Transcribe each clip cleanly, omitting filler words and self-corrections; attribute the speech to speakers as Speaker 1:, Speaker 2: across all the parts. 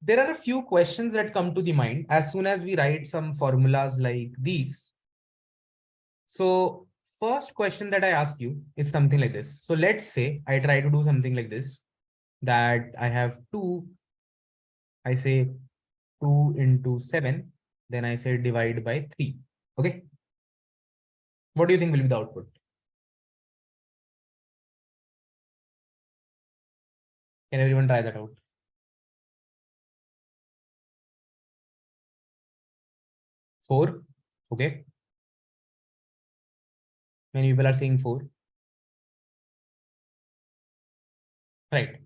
Speaker 1: there are a few questions that come to the mind as soon as we write some formulas like these. So first question that I ask you is something like this. So let's say I try to do something like this, that I have 2, I say 2 into 7, then I say divide by 3. Okay. What do you think will be the output? Can everyone try that out? 4. Okay. Many people are saying 4. Right.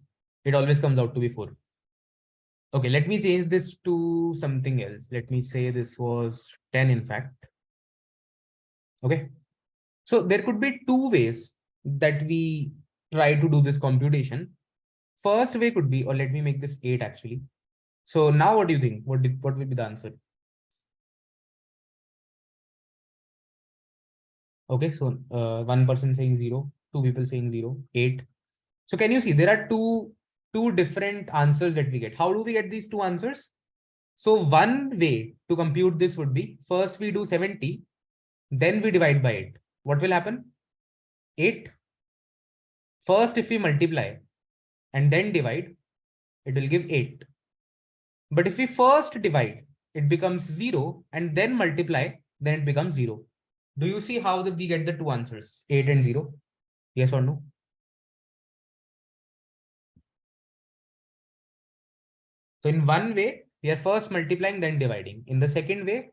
Speaker 1: It always comes out to be 4. Okay, let me change this to something else. Let me say this was 10, in fact. Okay. So there could be two ways that we try to do this computation. First way could be, or let me make this 8 actually. So now what do you think? What will be the answer? Okay, so one person saying 0, 2 people saying 0, 8. So can you see there are two different answers that we get? How do we get these two answers? So one way to compute this would be, first we do 70, then we divide by 8. What will happen? 8. First, if we multiply and then divide, it will give 8. But if we first divide, it becomes 0, and then multiply, then it becomes 0. Do you see how we get the two answers, 8 and 0? Yes or no? So in one way, we are first multiplying, then dividing. In the second way,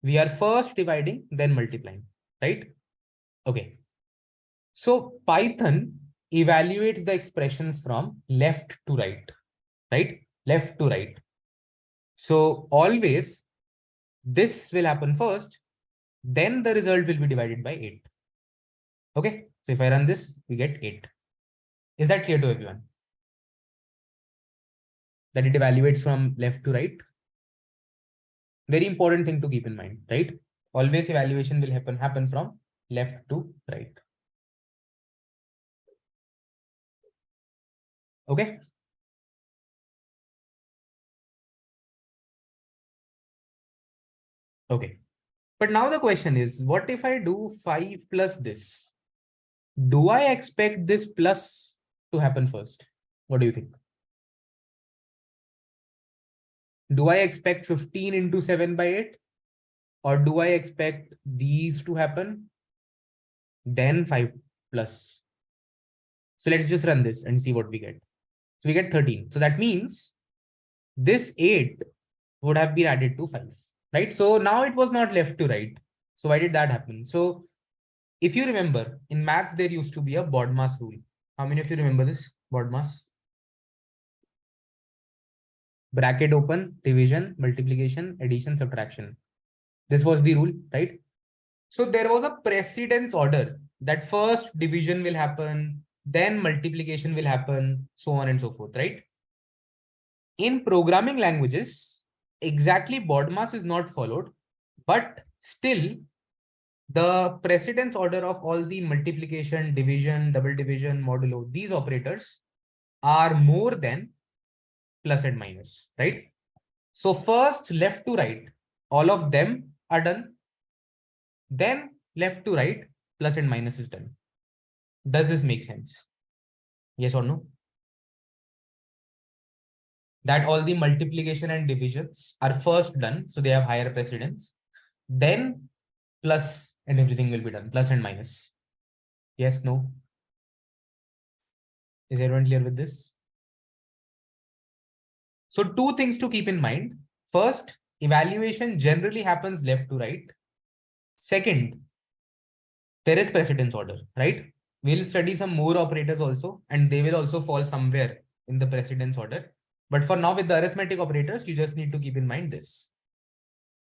Speaker 1: we are first dividing, then multiplying, right? Okay. So Python evaluates the expressions from left to right, right? Left to right. So always this will happen first, then the result will be divided by 8. Okay. So if I run this, we get 8. Is that clear to everyone? That it evaluates from left to right. Very important thing to keep in mind, right? Always evaluation will happen from left to right. Okay. Okay. But now the question is, what if I do 5 plus this? Do I expect this plus to happen first? What do you think? Do I expect 15 into 7 by 8? Or do I expect these to happen? Then 5 plus. So let's just run this and see what we get. So we get 13. So that means this 8 would have been added to 5, right? So now it was not left to right. So why did that happen? So if you remember, in maths, there used to be a BODMAS rule. How many of you remember this BODMAS? Bracket open, division, multiplication, addition, subtraction. This was the rule, right? So there was a precedence order that first division will happen, then multiplication will happen, so on and so forth, right? In programming languages, exactly BODMAS is not followed, but still the precedence order of all the multiplication, division, double division, modulo, these operators are more than plus and minus, right? So first left to right, all of them are done. Then left to right, plus and minus is done. Does this make sense? Yes or no? That all the multiplication and divisions are first done, so they have higher precedence. Then plus and everything will be done, plus and minus. Yes, no? Is everyone clear with this? So two things to keep in mind. First, evaluation generally happens left to right. Second, there is precedence order, right? We'll study some more operators also, and they will also fall somewhere in the precedence order. But for now, with the arithmetic operators, you just need to keep in mind this.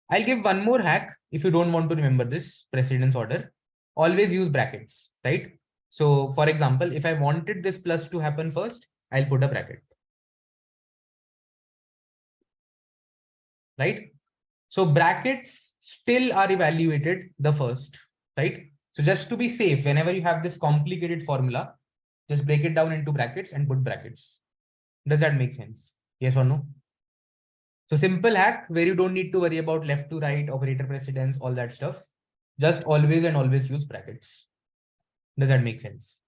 Speaker 1: I'll give one more hack if you don't want to remember this precedence order. Always use brackets, right? So for example, if I wanted this plus to happen first, I'll put a bracket. Right? So brackets still are evaluated the first, right? So just to be safe, whenever you have this complicated formula, just break it down into brackets and put brackets. Does that make sense? Yes or no? So simple hack where you don't need to worry about left to right, operator precedence, all that stuff. Just always and always use brackets. Does that make sense?